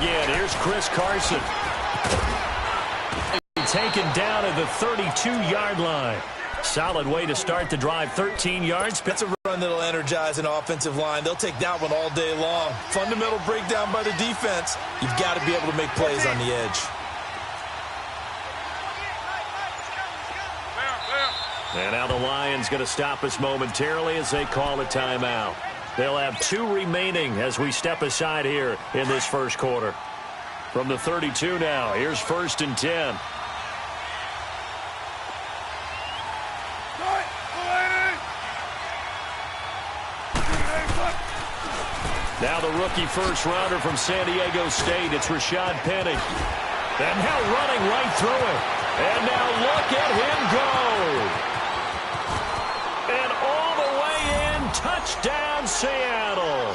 again. Here's Chris Carson. Taken down at the 32-yard line. Solid way to start the drive, 13 yards. It's a run that'll energize an offensive line. They'll take that one all day long. Fundamental breakdown by the defense. You've got to be able to make plays on the edge. And now the Lions going to stop us momentarily as they call a timeout. They'll have 2 remaining as we step aside here in this first quarter. From the 32 now, here's 1st and 10. Now the rookie first-rounder from San Diego State, it's Rashad Penny. And now running right through it. And now look at him go. And all the way in, touchdown Seattle.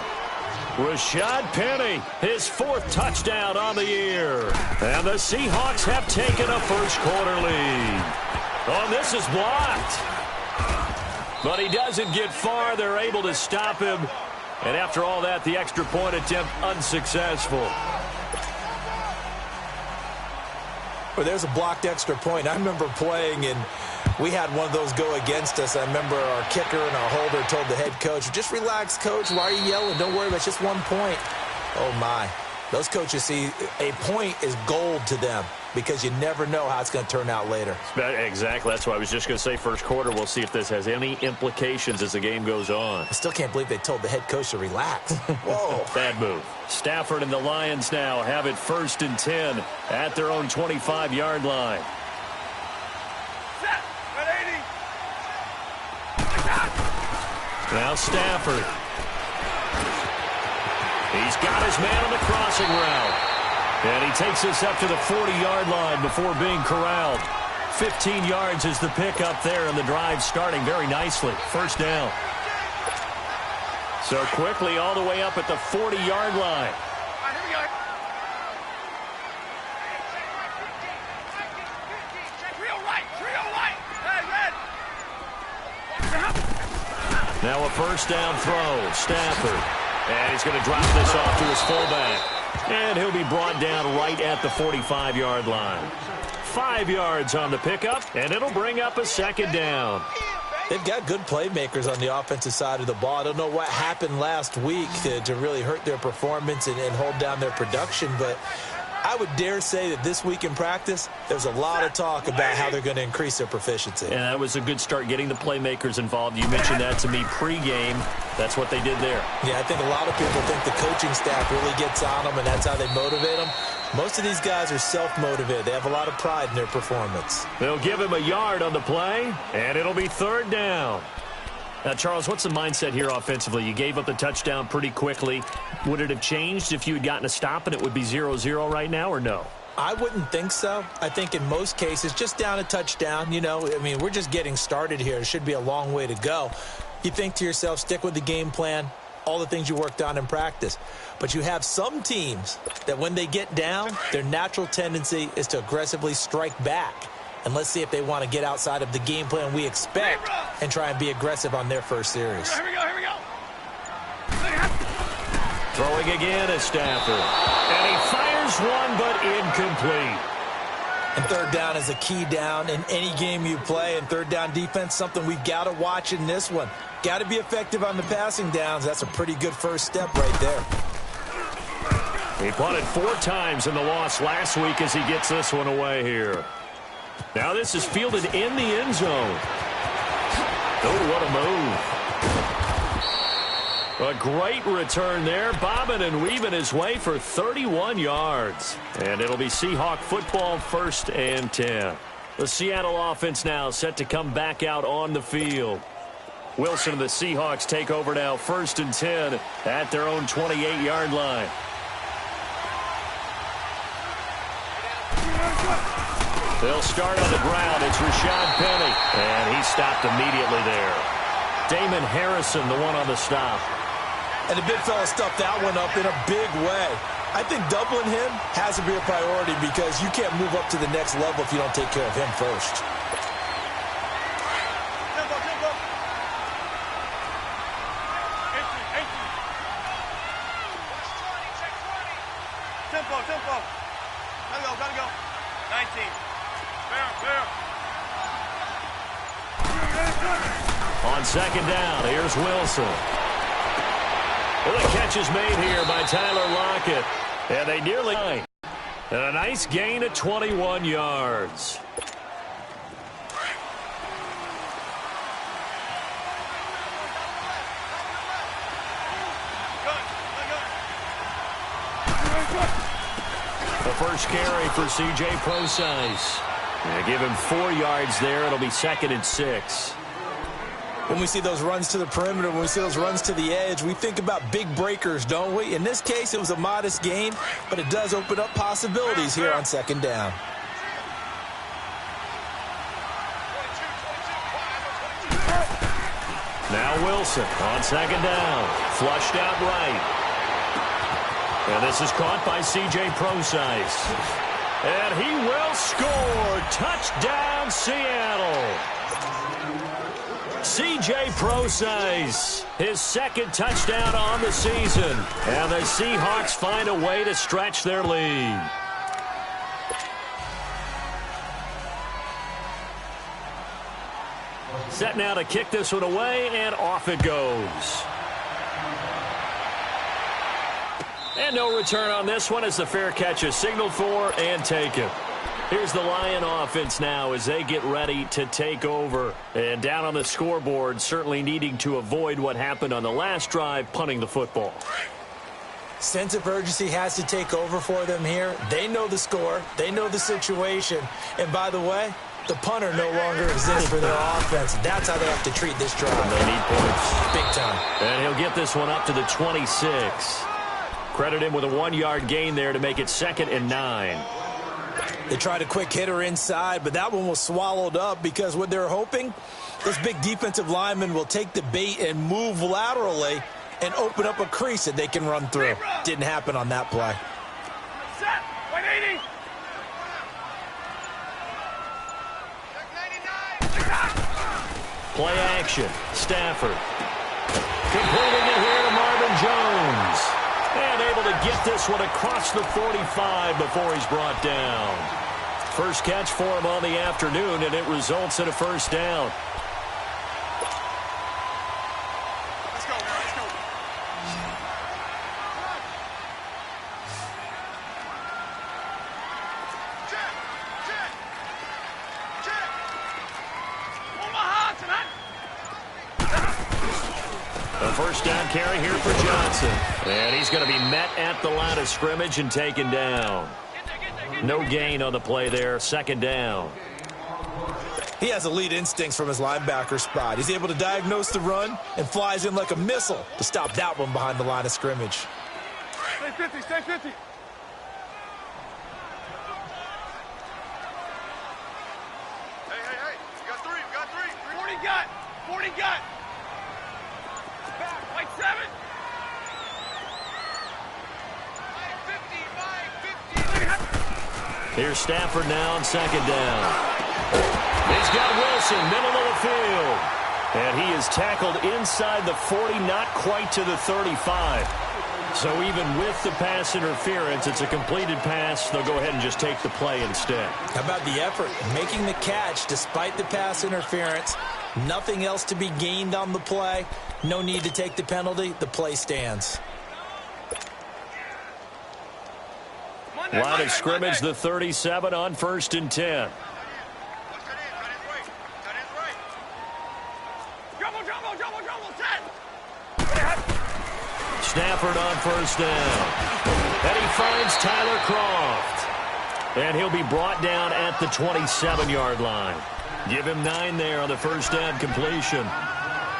Rashad Penny, his 4th touchdown on the year. And the Seahawks have taken a first-quarter lead. Oh, this is blocked. But he doesn't get far. They're able to stop him. And after all that, the extra point attempt unsuccessful. Well, there's a blocked extra point. I remember playing, and we had one of those go against us. I remember our kicker and our holder told the head coach, just relax, coach. Why are you yelling? Don't worry about it. It's just 1 point. Oh, my. Those coaches see a point is gold to them because you never know how it's going to turn out later. Exactly. That's what I was just going to say. First quarter, we'll see if this has any implications as the game goes on. I still can't believe they told the head coach to relax. Whoa. Bad move. Stafford and the Lions now have it 1st and 10 at their own 25-yard line. Now Stafford. He's got his man on the crossing route. And he takes us up to the 40-yard line before being corralled. 15 yards is the pickup there, and the drive starting very nicely. First down. So quickly all the way up at the 40-yard line. Now a first down throw. Stafford. And he's going to drop this off to his fullback. And he'll be brought down right at the 45-yard line. 5 yards on the pickup, and it'll bring up a 2nd down. They've got good playmakers on the offensive side of the ball. I don't know what happened last week to really hurt their performance and hold down their production, but I would dare say that this week in practice, there's a lot of talk about how they're going to increase their proficiency. And that was a good start getting the playmakers involved. You mentioned that to me pregame. That's what they did there. Yeah, I think a lot of people think the coaching staff really gets on them, and that's how they motivate them. Most of these guys are self-motivated. They have a lot of pride in their performance. They'll give him a yard on the play, and it'll be 3rd down. Now, Charles, what's the mindset here offensively? You gave up the touchdown pretty quickly. Would it have changed if you had gotten a stop and it would be 0-0 right now, or no? I wouldn't think so. I think in most cases, just down a touchdown, you know, I mean, we're just getting started here. It should be a long way to go. You think to yourself, stick with the game plan, all the things you worked on in practice. But you have some teams that when they get down, their natural tendency is to aggressively strike back. And let's see if they want to get outside of the game plan we expect and try and be aggressive on their first series. Here we go. Throwing again is Stafford. And he fires one, but incomplete. And 3rd down is a key down in any game you play. And 3rd down defense, something we've got to watch in this one. Got to be effective on the passing downs. That's a pretty good first step right there. He punted 4 times in the loss last week as he gets this one away here. Now this is fielded in the end zone. Oh, what a move. A great return there, bobbing and weaving his way for 31 yards. And it'll be Seahawk football, 1st and 10. The Seattle offense now set to come back out on the field. Wilson and the Seahawks take over now, 1st and 10 at their own 28-yard line. They'll start on the ground. It's Rashad Penny. And he stopped immediately there. Damon Harrison, the one on the stop. And the big fella stuffed that one up in a big way. I think doubling him has to be a priority because you can't move up to the next level if you don't take care of him first. tempo. Gotta go. 19. Fair. On second down, here's Wilson. Well, the catch is made here by Tyler Lockett. And they nearly... And a nice gain of 21 yards. The first carry for C.J. Procise. Give him 4 yards there. It'll be 2nd and 6. When we see those runs to the perimeter, when we see those runs to the edge, we think about big breakers, don't we? In this case, it was a modest gain, but it does open up possibilities here on second down. Now Wilson on second down. Flushed out right. And this is caught by C.J. Procise. And he will score. Touchdown, Seattle. C.J. Procise, his 2nd touchdown on the season. And the Seahawks find a way to stretch their lead. Set now to kick this one away, and off it goes. And no return on this one as the fair catch is signaled for and taken. Here's the Lion offense now as they get ready to take over. And down on the scoreboard, certainly needing to avoid what happened on the last drive, punting the football. Sense of urgency has to take over for them here. They know the score. They know the situation. And by the way, the punter no longer exists for their offense. That's how they have to treat this drive. And they need points. Big time. And he'll get this one up to the 26. Credit him with a 1-yard gain there to make it 2nd and 9. They tried a quick hitter inside, but that one was swallowed up because what they're hoping, this big defensive lineman will take the bait and move laterally and open up a crease that they can run through. Didn't happen on that play. Set. 180. Play action. Stafford. Completing it here to Marvin Jones. And able to get this one across the 45 before he's brought down. First catch for him on the afternoon, and it results in a first down. Let's go. Check. Omaha tonight. A first down carry here for Johnson. And he's going to be met at the line of scrimmage and taken down. No gain on the play there. 2nd down. He has elite instincts from his linebacker spot. He's able to diagnose the run and flies in like a missile to stop that one behind the line of scrimmage. Stay 50. Hey. We got three. 40 got. Back. Like 7. 50. Here's Stafford now on 2nd down. He's got Wilson, middle of the field. And he is tackled inside the 40, not quite to the 35. So even with the pass interference, it's a completed pass. They'll go ahead and just take the play instead. How about the effort? Making the catch despite the pass interference. Nothing else to be gained on the play. No need to take the penalty. The play stands. Line of scrimmage, the 37 on 1st and 10. Stafford on first down. And he finds Tyler Kroft. And he'll be brought down at the 27-yard line. Give him 9 there on the first down completion.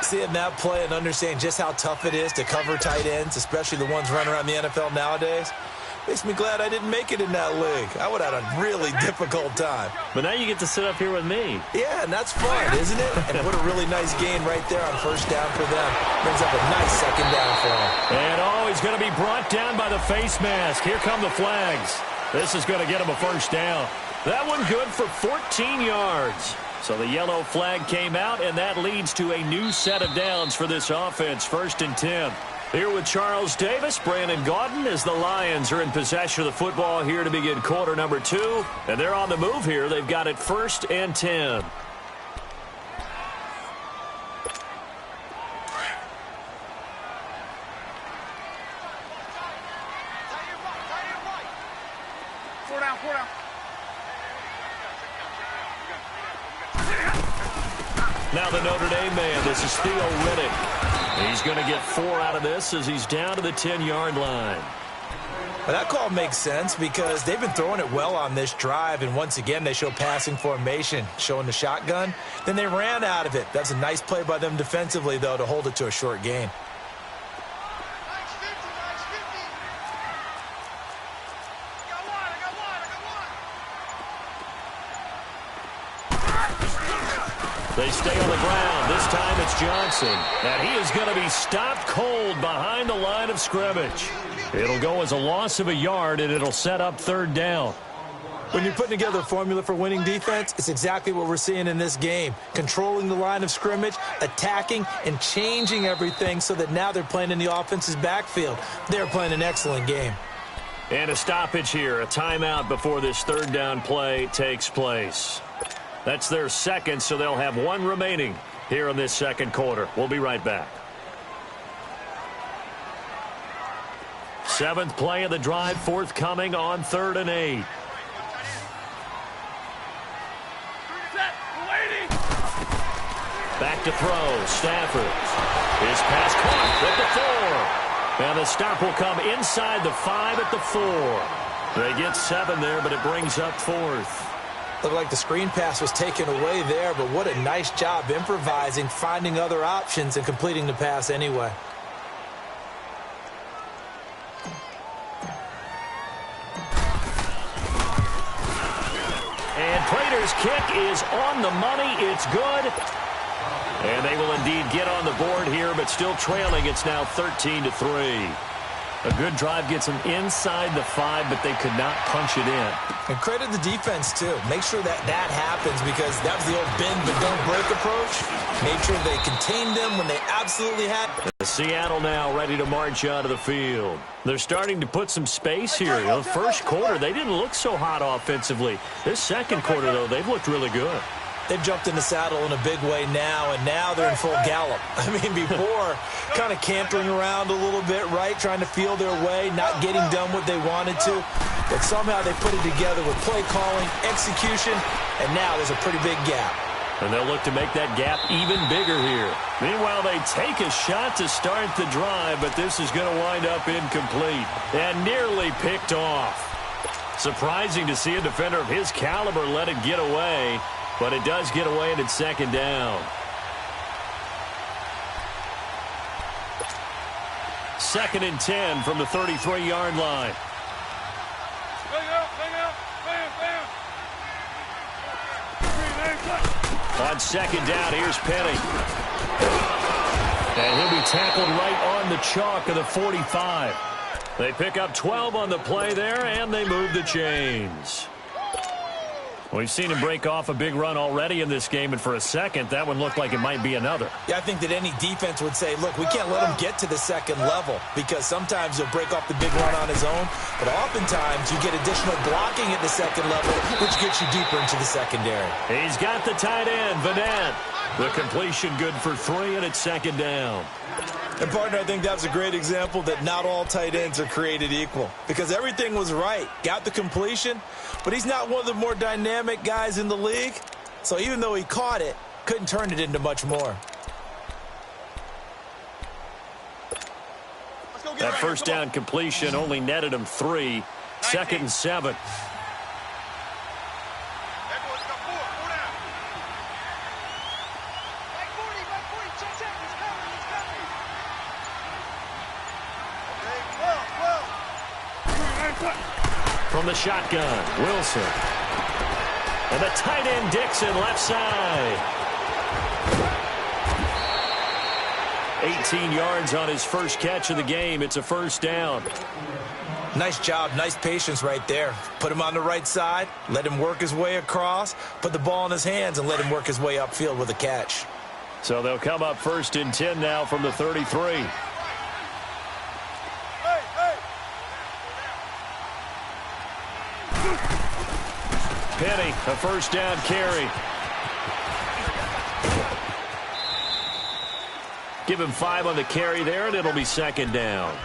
Seeing that play and understanding just how tough it is to cover tight ends, especially the ones running around the NFL nowadays, makes me glad I didn't make it in that league. I would have had a really difficult time. But now you get to sit up here with me. Yeah, and that's fun, isn't it? And what a really nice gain right there on first down for them. Brings up a nice 2nd down for them. And he's going to be brought down by the face mask. Here come the flags. This is going to get him a first down. That one good for 14 yards. So the yellow flag came out, and that leads to a new set of downs for this offense. 1st and 10. Here with Charles Davis, Brandon Gaudin, as the Lions are in possession of the football here to begin quarter number 2. And they're on the move here. They've got it 1st and 10. Now the Notre Dame man, this is Theo Riddick. He's going to get 4 out of this as he's down to the 10-yard line. Well, that call makes sense because they've been throwing it well on this drive, and once again they show passing formation, showing the shotgun. Then they ran out of it. That's a nice play by them defensively, though, to hold it to a short gain. They stay on the ground. This time it's Johnson. And he is going to be stopped cold behind the line of scrimmage. It'll go as a loss of a yard, and it'll set up 3rd down. When you're putting together a formula for winning defense, it's exactly what we're seeing in this game. Controlling the line of scrimmage, attacking, and changing everything so that now they're playing in the offense's backfield. They're playing an excellent game. And a stoppage here, a timeout before this 3rd down play takes place. That's their 2nd, so they'll have 1 remaining here in this 2nd quarter. We'll be right back. 7th play of the drive, forthcoming on 3rd and 8. Back to throw, Stafford. His pass caught at the 4. And the stop will come inside the 5 at the 4. They get 7 there, but it brings up 4th. Looked like the screen pass was taken away there, but what a nice job improvising, finding other options, and completing the pass anyway. And Prater's kick is on the money. It's good. And they will indeed get on the board here, but still trailing. It's now 13-3. A good drive gets them inside the 5, but they could not punch it in. And credit the defense, too. Make sure that happens because that was the old bend but don't break approach. Made sure they contained them when they absolutely had. Seattle now ready to march out of the field. They're starting to put some space here. You know, first quarter, they didn't look so hot offensively. This 2nd quarter, though, they've looked really good. They've jumped in the saddle in a big way now, and now they're in full gallop. I mean, before, kind of cantering around a little bit, right, trying to feel their way, not getting done what they wanted to. But somehow they put it together with play calling, execution, and now there's a pretty big gap. And they'll look to make that gap even bigger here. Meanwhile, they take a shot to start the drive, but this is going to wind up incomplete and nearly picked off. Surprising to see a defender of his caliber let it get away. But it does get away, and it's 2nd down. 2nd and 10 from the 33-yard line. On 2nd down, here's Penny. And he'll be tackled right on the chalk of the 45. They pick up 12 on the play there, and they move the chains. We've seen him break off a big run already in this game, and for a second, that one looked like it might be another. Yeah, I think that any defense would say, look, we can't let him get to the 2nd level because sometimes he'll break off the big run on his own, but oftentimes you get additional blocking at the 2nd level, which gets you deeper into the secondary. He's got the tight end, Vanette. The completion good for 3, and it's 2nd down. And, partner, I think that's a great example that not all tight ends are created equal because everything was right. Got the completion, but he's not one of the more dynamic guys in the league. So even though he caught it, couldn't turn it into much more. That 1st down completion only netted him 3. 2nd and 7. From the shotgun, Wilson. And the tight end, Dixon, left side. 18 yards on his first catch of the game. It's a 1st down. Nice job, nice patience right there. Put him on the right side, let him work his way across, put the ball in his hands, and let him work his way upfield with a catch. So they'll come up 1st and 10 now from the 33. Penny, a first down carry. Give him 5 on the carry there, and it'll be second down.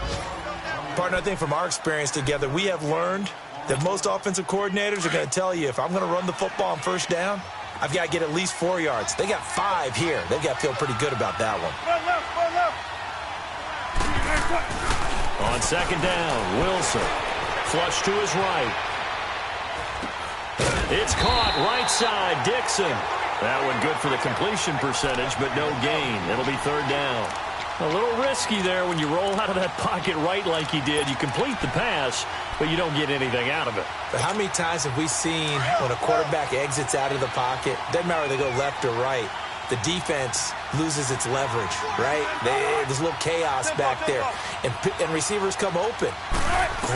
Partner, I think from our experience together, we have learned that most offensive coordinators are going to tell you, if I'm going to run the football on first down, I've got to get at least 4 yards. They got 5 here. They've got to feel pretty good about that one. On second down, Wilson. Flush to his right. It's caught right side, Dixon. That one good for the completion percentage, but no gain. It'll be third down. A little risky there when you roll out of that pocket right like he did. You complete the pass, but you don't get anything out of it. But how many times have we seen when a quarterback exits out of the pocket, doesn't matter whether they go left or right, the defense loses its leverage, right? There's a little chaos back there, and receivers come open.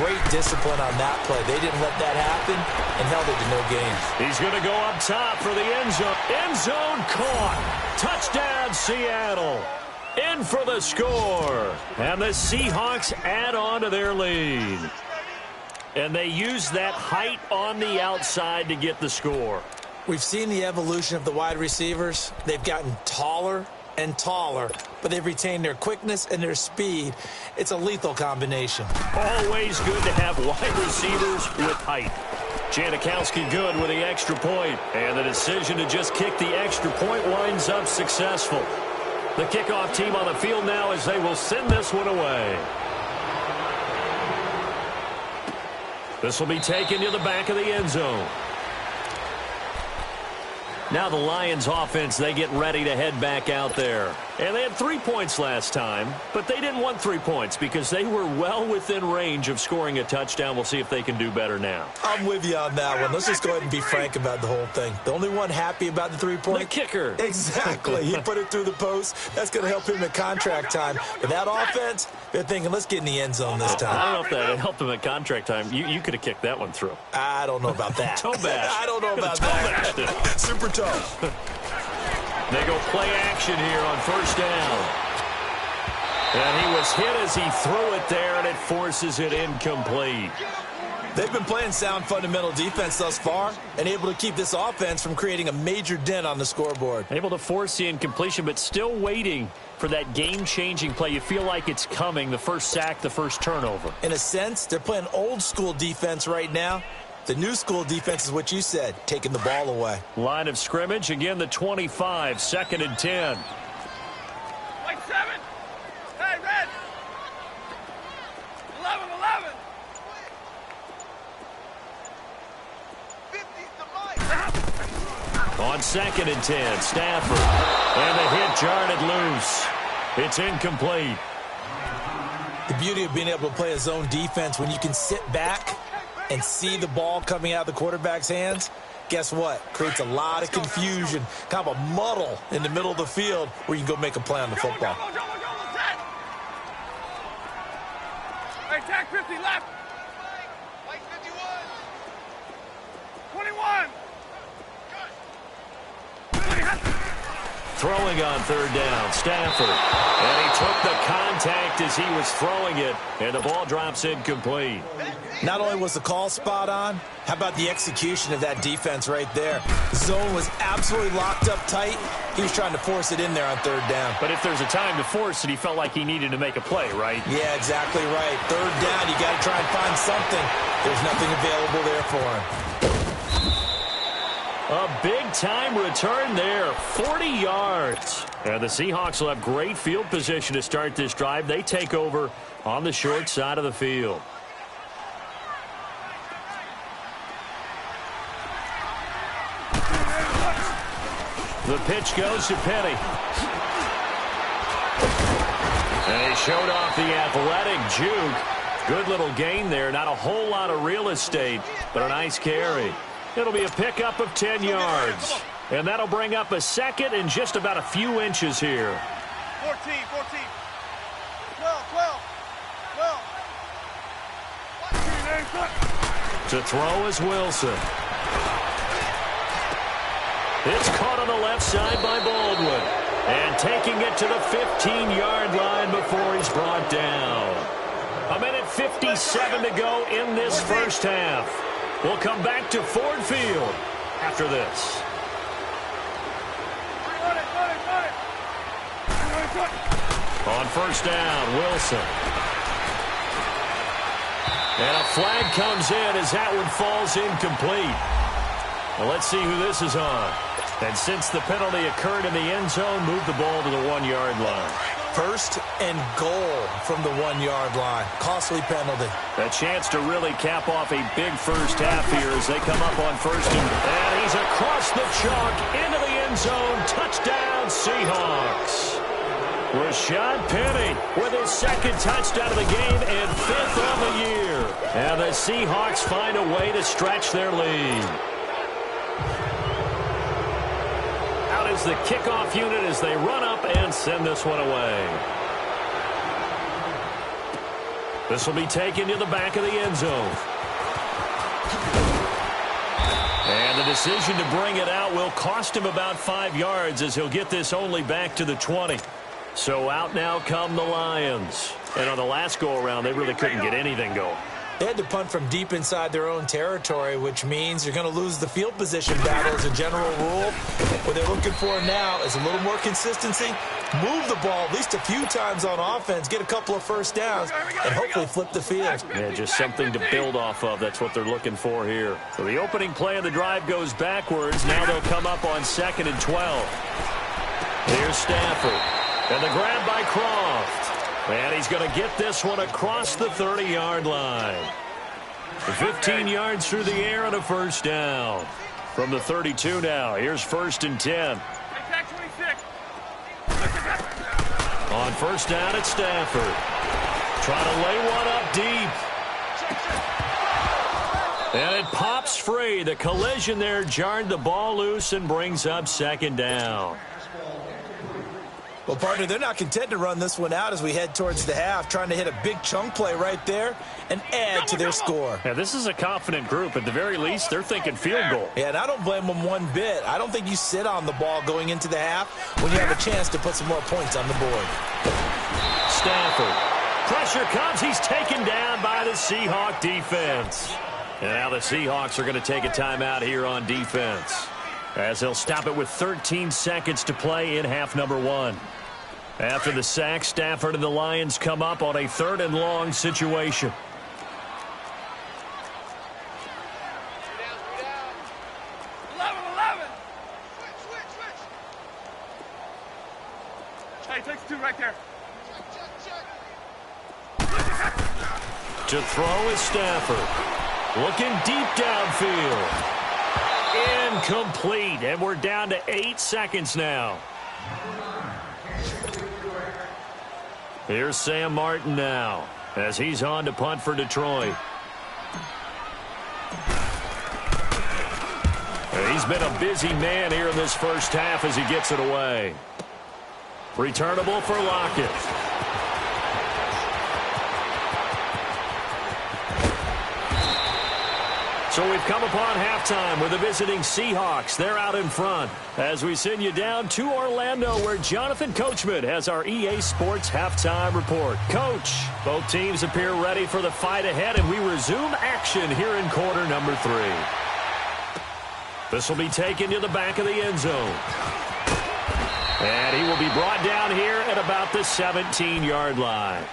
Great discipline on that play. They didn't let that happen and held it to no gain. He's going to go up top for the end zone. End zone caught. Touchdown, Seattle. In for the score. And the Seahawks add on to their lead. And they use that height on the outside to get the score. We've seen the evolution of the wide receivers. They've gotten taller and taller, but they've retained their quickness and their speed. It's a lethal combination. Always good to have wide receivers with height. Janikowski good with the extra point, and the decision to just kick the extra point winds up successful. The kickoff team on the field now as they will send this one away. This will be taken to the back of the end zone. Now the Lions offense, they get ready to head back out there. And they had 3 points last time, but they didn't want 3 points because they were well within range of scoring a touchdown. We'll see if they can do better now. I'm with you on that one. Let's just go ahead and be frank about the whole thing. The only one happy about the 3-point? The kicker. Exactly. He put it through the post. That's going to help him at contract time. But that offense, they're thinking, let's get in the end zone this time. I don't know if that helped him at contract time. You could have kicked that one through. I don't know about that. Toe bash. I don't know about that. Super tough. They go play action here on first down. And he was hit as he threw it there, and it forces it incomplete. They've been playing sound fundamental defense thus far and able to keep this offense from creating a major dent on the scoreboard. Able to force the incompletion, but still waiting for that game-changing play. You feel like it's coming, the first sack, the first turnover. In a sense, they're playing old-school defense right now. The new school defense is what you said, taking the ball away. Line of scrimmage, again the 25, 2nd and 10. White 7. Hey, red. 11, 11. 50's the mic. On 2nd and 10, Stafford. And the hit jarred it loose. It's incomplete. The beauty of being able to play a zone defense when you can sit back and see the ball coming out of the quarterback's hands, guess what? Creates a lot of confusion, kind of a muddle in the middle of the field where you can go make a play on the football. Hey, tag 50 left. White 51. 21. Throwing on third down, Stafford. And he took the contact as he was throwing it, and the ball drops incomplete. Not only was the call spot on, how about the execution of that defense right there? The zone was absolutely locked up tight. He was trying to force it in there on third down. But if there's a time to force it, he felt like he needed to make a play, right? Yeah, exactly right. Third down, you got to try and find something. There's nothing available there for him. A big-time return there, 40 yards. And the Seahawks will have great field position to start this drive. They take over on the short side of the field. The pitch goes to Penny. And he showed off the athletic juke. Good little gain there. Not a whole lot of real estate, but a nice carry. It'll be a pickup of 10 yards. And that'll bring up a second and just about a few inches here. 14, 14. 12, 12, 12. To throw is Wilson. It's caught on the left side by Baldwin. And taking it to the 15-yard line before he's brought down. 1:57 to go in this first half. We'll come back to Ford Field after this. On first down, Wilson. And a flag comes in as that one falls incomplete. Well, let's see who this is on. And since the penalty occurred in the end zone, move the ball to the 1-yard line. First and goal from the 1-yard line. Costly penalty. A chance to really cap off a big first half here as they come up on first and he's across the chalk into the end zone. Touchdown, Seahawks. Rashad Penny with his second touchdown of the game and 5th on the year. And the Seahawks find a way to stretch their lead. Out is the kickoff unit as they run up and send this one away. This will be taken to the back of the end zone. And the decision to bring it out will cost him about 5 yards as he'll get this only back to the 20. So out now come the Lions. And on the last go-around, they really couldn't get anything going. They had to punt from deep inside their own territory, which means you're going to lose the field position battle as a general rule. What they're looking for now is a little more consistency, move the ball at least a few times on offense, get a couple of first downs, and hopefully flip the field. Yeah, just something to build off of. That's what they're looking for here. So the opening play of the drive goes backwards. Now they'll come up on 2nd and 12. Here's Stafford. And the grab by Croft. And he's going to get this one across the 30-yard line. 15 yards through the air and a first down. From the 32 now, here's 1st and 10. On first down, it's Stafford. Trying to lay one up deep. And it pops free. The collision there jarred the ball loose and brings up 2nd down. Well, partner, they're not content to run this one out as we head towards the half, trying to hit a big chunk play right there and add to their score. Yeah, this is a confident group. At the very least, they're thinking field goal. Yeah, and I don't blame them one bit. I don't think you sit on the ball going into the half when you have a chance to put some more points on the board. Stafford. Pressure comes. He's taken down by the Seahawk defense. And now the Seahawks are going to take a timeout here on defense, as they'll stop it with 13 seconds to play in half number 1. After the sack, Stafford and the Lions come up on a 3rd and long situation. Hey, takes 2 right there. To throw is Stafford. Looking deep downfield. Incomplete, and we're down to 8 seconds now. Here's Sam Martin now, as he's on to punt for Detroit. He's been a busy man here in this first half as he gets it away. Returnable for Lockett. So we've come upon halftime with the visiting Seahawks. They're out in front as we send you down to Orlando, where Jonathan Coachman has our EA Sports halftime report. Coach, both teams appear ready for the fight ahead, and we resume action here in quarter number 3. This will be taken to the back of the end zone. And he will be brought down here at about the 17-yard line.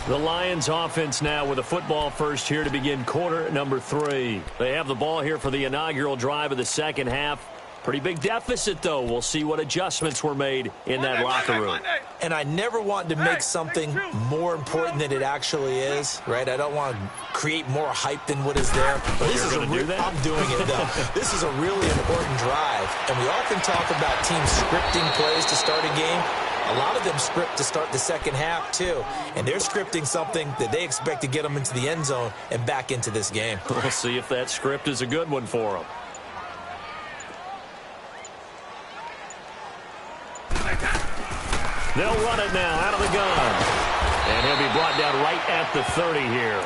The Lions offense now with a football first here to begin quarter number 3. They have the ball here for the inaugural drive of the second half. Pretty big deficit, though. We'll see what adjustments were made in that locker room. And I never want to make something more important than it actually is, right? I don't want to create more hype than what is there. But this is I'm doing it, though. This is a really important drive. And we often talk about teams scripting plays to start a game. A lot of them script to start the second half, too. And they're scripting something that they expect to get them into the end zone and back into this game. We'll see if that script is a good one for them. They'll run it now out of the gun. And he'll be brought down right at the 30 here.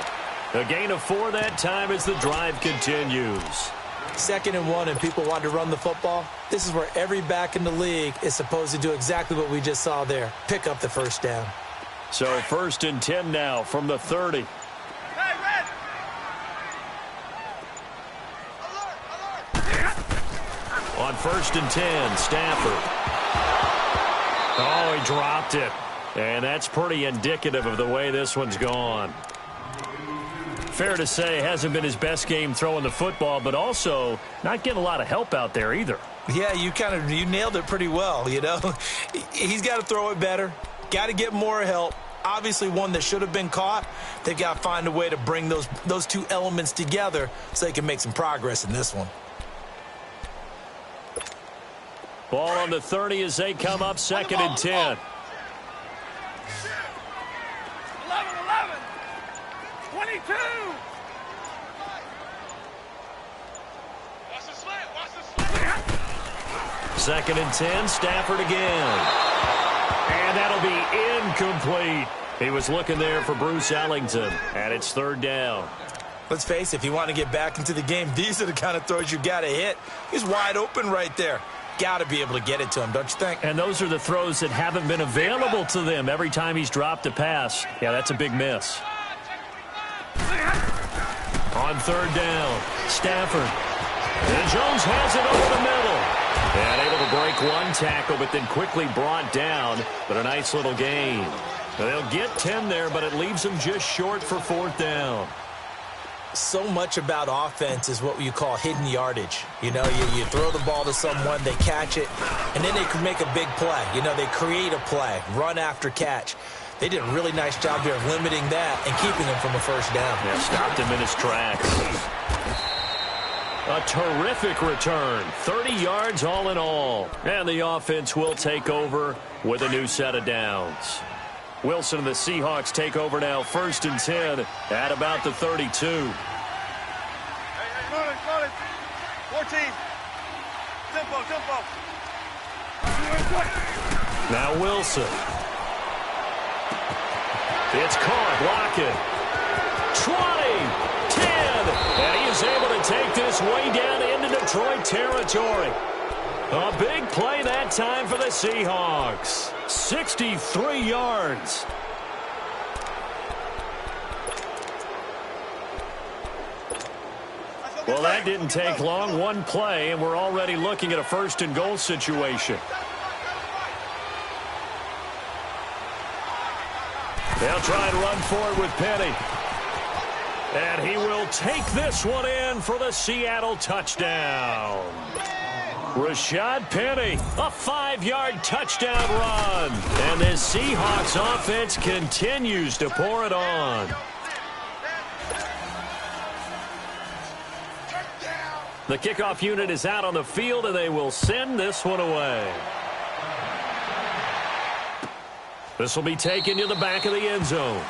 A gain of 4 that time as the drive continues. 2nd and 1, and people want to run the football. This is where every back in the league is supposed to do exactly what we just saw there. Pick up the first down. So 1st and 10 now from the 30. Hey, Red! On 1st and 10, Stafford. Oh, he dropped it. And that's pretty indicative of the way this one's gone. Fair to say, hasn't been his best game throwing the football, but also not getting a lot of help out there either. Yeah, you nailed it pretty well, you know. He's got to throw it better. Got to get more help. Obviously one that should have been caught. They've got to find a way to bring those two elements together so they can make some progress in this one. Ball on the 30 as they come up 2nd and 10. 11, 22. Watch the slant. Watch the slant. 2nd and 10, Stafford again. And that'll be incomplete. He was looking there for Bruce Ellington, and it's 3rd down. Let's face it, if you want to get back into the game, these are the kind of throws you got to hit. He's wide open right there. Got to be able to get it to him, don't you think? And those are the throws that haven't been available to them every time he's dropped a pass. Yeah, that's a big miss. On 3rd down, Stafford. And Jones has it over the middle. And able to break one tackle, but then quickly brought down. But a nice little gain. They'll get 10 there, but it leaves them just short for 4th down. So much about offense is what you call hidden yardage. You know, you throw the ball to someone, they catch it, and then they can make a big play. You know, they create a play, run after catch. They did a really nice job here of limiting that and keeping him from a 1st down. Yeah, stopped him in his tracks. A terrific return, 30 yards all in all. And the offense will take over with a new set of downs. Wilson and the Seahawks take over now, 1st and 10 at about the 32. Hey, run it. 14. Tempo. Now Wilson. It's caught. Lockett. 20, 10. And he is able to take this way down into Detroit territory. A big play that time for the Seahawks. 63 yards. Well, that didn't take long. One play, and we're already looking at a 1st and goal situation. They'll try and run forward with Penny. And he will take this one in for the Seattle touchdown. Rashad Penny, a 5-yard touchdown run. And this Seahawks offense continues to pour it on. The kickoff unit is out on the field, and they will send this one away. This will be taken to the back of the end zone.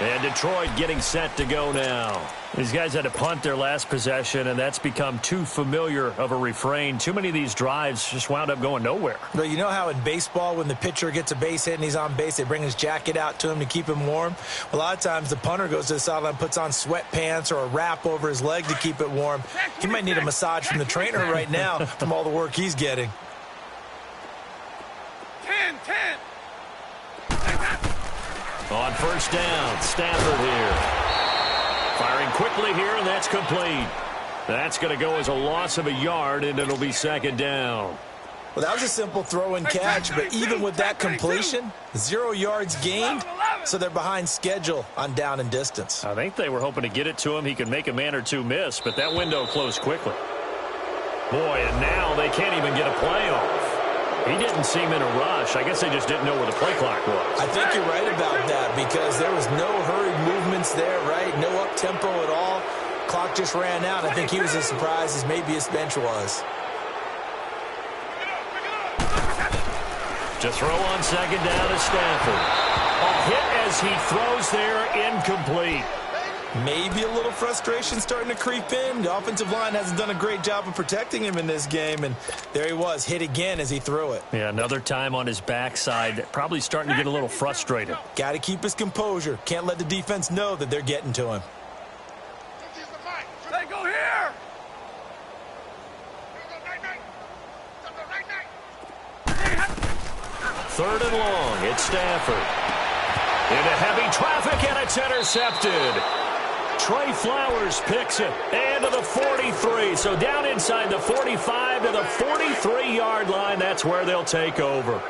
And Detroit getting set to go now. These guys had to punt their last possession, and that's become too familiar of a refrain. Too many of these drives just wound up going nowhere. But you know how in baseball, when the pitcher gets a base hit and he's on base, they bring his jacket out to him to keep him warm? A lot of times the punter goes to the sideline, puts on sweatpants or a wrap over his leg to keep it warm. He might need a massage from the trainer right now from all the work he's getting. 10. On 1st down, Stafford here. Firing quickly here, and that's complete. That's going to go as a loss of a yard, and it'll be 2nd down. Well, that was a simple throw and catch, but even with that completion, 0 yards gained, so they're behind schedule on down and distance. I think they were hoping to get it to him. He could make a man or two miss, but that window closed quickly. Boy, and now they can't even get a play off. He didn't seem in a rush. I guess they just didn't know where the play clock was. I think you're right about that because there was no hurried movements there, right? No up-tempo at all. Clock just ran out. I think he was as surprised as maybe his bench was. To throw on 2nd down to Stafford. A hit as he throws there, incomplete. Maybe a little frustration starting to creep in. The offensive line hasn't done a great job of protecting him in this game, and there he was, hit again as he threw it. Yeah, another time on his backside, probably starting to get a little frustrated. Got to keep his composure. Can't let the defense know that they're getting to him. They go here. 3rd and long, it's Stafford. Into heavy traffic, and it's intercepted. Trey Flowers picks it. And to the 43. So down inside the 45 to the 43-yard line. That's where they'll take over.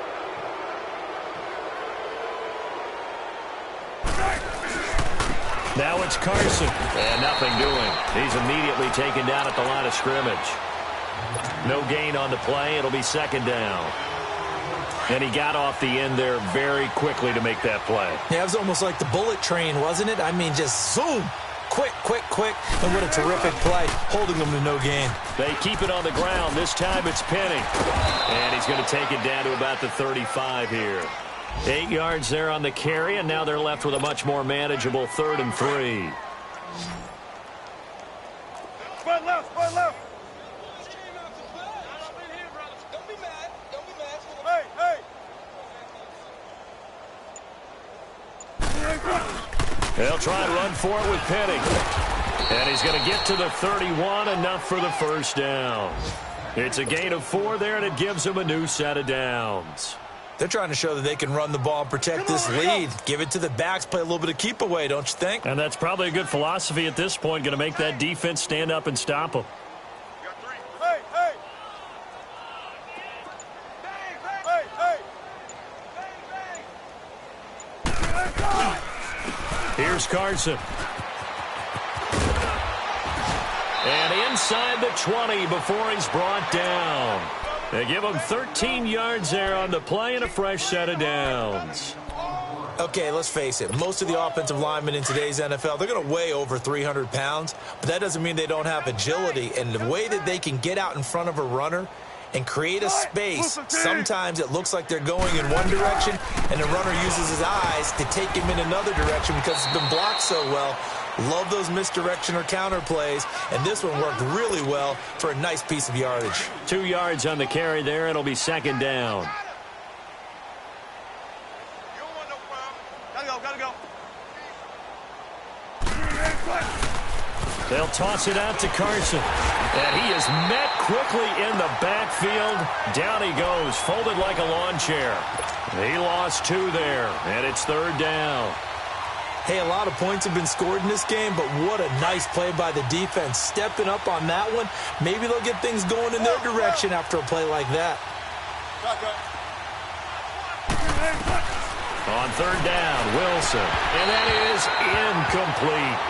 Now it's Carson. And nothing doing. He's immediately taken down at the line of scrimmage. No gain on the play. It'll be second down. And he got off the end there very quickly to make that play. Yeah, it was almost like the bullet train, wasn't it? I mean, just zoom. Quick, quick, quick. And what a terrific play, holding them to no gain. They keep it on the ground. This time it's Penny. And he's going to take it down to about the 35 here. 8 yards there on the carry, and now they're left with a much more manageable 3rd and 3. Spread left, spread left. They'll try and run for it with Penny. And he's going to get to the 31, enough for the first down. It's a gain of 4 there, and it gives them a new set of downs. They're trying to show that they can run the ball and protect this lead. Give it to the backs, play a little bit of keep away, don't you think? And that's probably a good philosophy at this point, going to make that defense stand up and stop them. Got 3. Hey, hey. Hey, hey. Here's Carson. And inside the 20 before he's brought down. They give him 13 yards there on the play and a fresh set of downs. Okay, let's face it. Most of the offensive linemen in today's NFL, they're going to weigh over 300 pounds, but that doesn't mean they don't have agility. And the way that they can get out in front of a runner and create a space, sometimes it looks like they're going in one direction, and the runner uses his eyes to take him in another direction because it's been blocked so well. Love those misdirection or counter plays, and this one worked really well for a nice piece of yardage. 2 yards on the carry there. It'll be second down. You don't want no problem. Gotta go. They'll toss it out to Carson. And he is met quickly in the backfield. Down he goes, folded like a lawn chair. He lost 2 there, and it's third down. Hey, a lot of points have been scored in this game, but what a nice play by the defense. Stepping up on that one, maybe they'll get things going in their direction after a play like that. On third down, Wilson. And that is incomplete.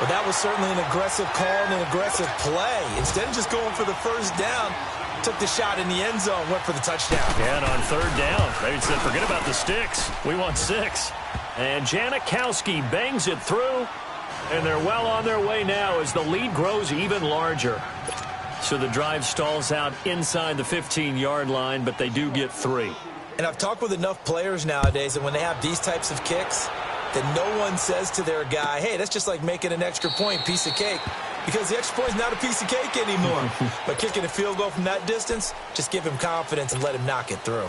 But that was certainly an aggressive call and an aggressive play. Instead of just going for the first down, took the shot in the end zone, went for the touchdown. And on third down, they said, forget about the sticks. We want 6. And Janikowski bangs it through, and they're well on their way now as the lead grows even larger. So the drive stalls out inside the 15-yard line, but they do get 3. And I've talked with enough players nowadays that when they have these types of kicks, that no one says to their guy, hey, that's just like making an extra point, piece of cake. Because the extra point is not a piece of cake anymore. But kicking a field goal from that distance, just give him confidence and let him knock it through.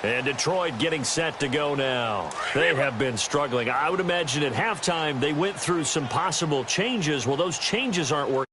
And Detroit getting set to go now. They have been struggling. I would imagine at halftime they went through some possible changes. Well, those changes aren't working.